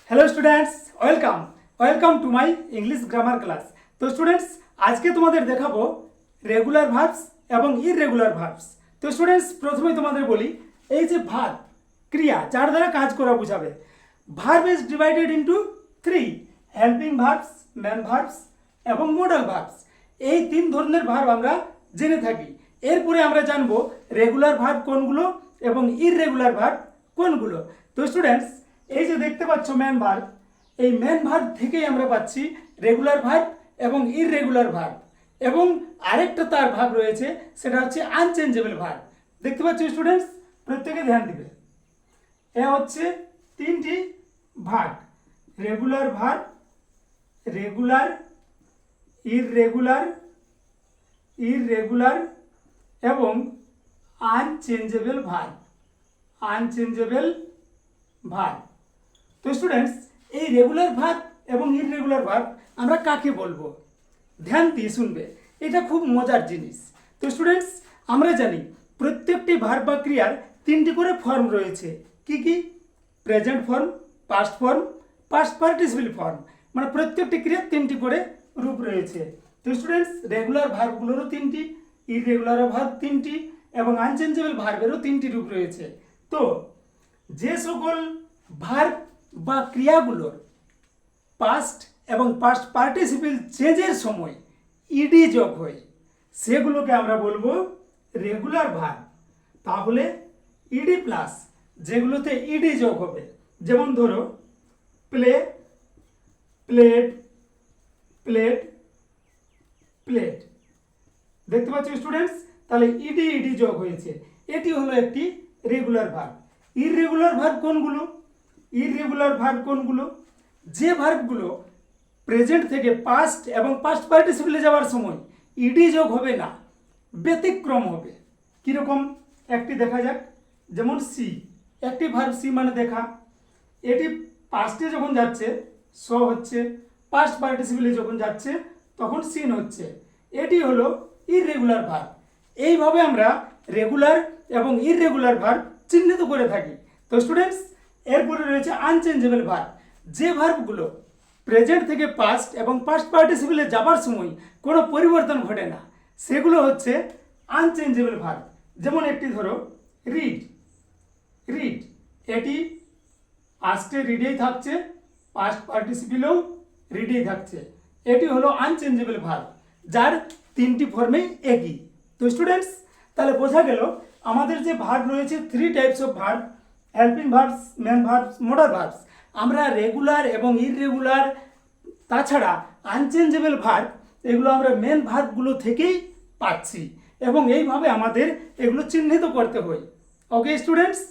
Hello students welcome to my English grammar class. तो students आज के तुम्हारे देखाबो रेगुलर भार्ब्स एवं इरेगुलर भार्ब्स। तो स्टूडेंट्स प्रथमे तुम्हारे बोली এই যে ভার্ব ক্রিয়া যার দ্বারা কাজ করা বোঝাবে। Verb is divided into 3 helping verbs, man verbs এবং মডাল ভার্বস। এই তিন ধরনের ভার্ব আমরা জেনে থাকি। এরপরে আমরা জানবো রেগুলার ভার্ব কোনগুলো এবং ইররেগুলার ভার্ব কোনগুলো। তো স্টুডেন্টস এই যে দেখতে পাচ্ছ ম্যান ভার্ব, এই ম্যান ভার্ব থেকেই আমরা পাচ্ছি রেগুলার ভার্ব এবং ইররেগুলার ভার্ব, এবং আরেকটা তার ভাগ রয়েছে সেটা হচ্ছে আনচেঞ্জেবল ভার্ব। দেখতে পাচ্ছ স্টুডেন্টস, প্রত্যেকে ধ্যান দিবে। এ হচ্ছে তিনটি ভাগ, রেগুলার ভার্ব, রেগুলার, ইররেগুলার এবং আনচেঞ্জেবল ভার্ব, আনচেঞ্জেবল ভার্ব। তো স্টুডেন্টস এই রেগুলার ভার্ব এবং ইররেগুলার ভার্ব আমরা কাকে বলবো, ধ্যান দিয়ে শুনবে, এটা খুব মজার জিনিস। তো স্টুডেন্টস আমরা জানি প্রত্যেকটি ভার্ব বা ক্রিয়ার তিনটি করে ফর্ম রয়েছে। কি কি? Present form, past form, past participle form, মানে প্রত্যেকটি ক্রিয়ার তিনটি করে রূপ রয়েছে। তো স্টুডেন্টস রেগুলার ভার্বগুলোরও তিনটি, ইররেগুলার ভার্ব তিনটি এবং আনচেঞ্জেবল ভার্বেরও তিনটি রূপ রয়েছে। তো যে সকল ভার্ব বা ক্রিয়াগুলোর পাস্ট এবং পাস্ট পার্টিসিপল চেঞ্জের সময় ইডি যোগ হয় সেগুলোকে আমরা বলবো রেগুলার ভার্ব। তাহলে ইডি প্লাস যেগুলোতে ইডি যোগ হবে, যেমন ধরো প্লে, প্লেড, প্লেট, প্লেট। দেখতে পাচ্ছ স্টুডেন্টস, তাহলে ইডি ইডি যোগ হয়েছে, এটি হলো একটি রেগুলার ভার্ব। ইররেগুলার ভার্ব কোনগুলো? ইররেগুলার ভার্ব কোনগুলো? যে ভার্বগুলো প্রেজেন্ট থেকে পাস্ট এবং পাস্ট পার্টিসিপলে যাওয়ার সময় ইডি যোগ হবে না, ব্যতিক্রম হবে। কীরকম একটি দেখা যাক, যেমন সি, একটি ভার্ব সি মানে দেখা, এটি পাস্টে যখন যাচ্ছে স হচ্ছে, পাস্ট পার্টিসিপলে যখন যাচ্ছে তখন সিন হচ্ছে, এটি হলো ইররেগুলার ভার্ব। এইভাবে আমরা রেগুলার এবং ইররেগুলার ভার্ব চিহ্নিত করে থাকি। তো স্টুডেন্টস এরপরে রয়েছে আনচেঞ্জেবল ভার্ব। যে ভার্বগুলো প্রেজেন্ট থেকে পাস্ট এবং পাস্ট পার্টিসিপলে যাবার সময় কোনো পরিবর্তন ঘটে না সেগুলো হচ্ছে আনচেঞ্জেবল ভার্ব। যেমন একটি ধরো রিড, রিড, এটি পাস্টে রিডেই থাকছে, পাস্ট পার্টিসিপলেও রিডেই থাকছে, এটি হলো আনচেঞ্জেবল ভার্ব যার তিনটি ফর্মেই একই। তো স্টুডেন্টস তাহলে বোঝা গেল আমাদের যে ভার্ব রয়েছে 3 types of verb, helping verbs, man verbs, modal verbs. আমরা রেগুলার এবং ইররেগুলার তাছাড়া আনচেঞ্জেবল ভার্ব এগুলো আমরা মেন ভার্বগুলো থেকেই পাচ্ছি, এবং এইভাবে আমাদের এগুলো চিহ্নিত করতে হয়। Okay students.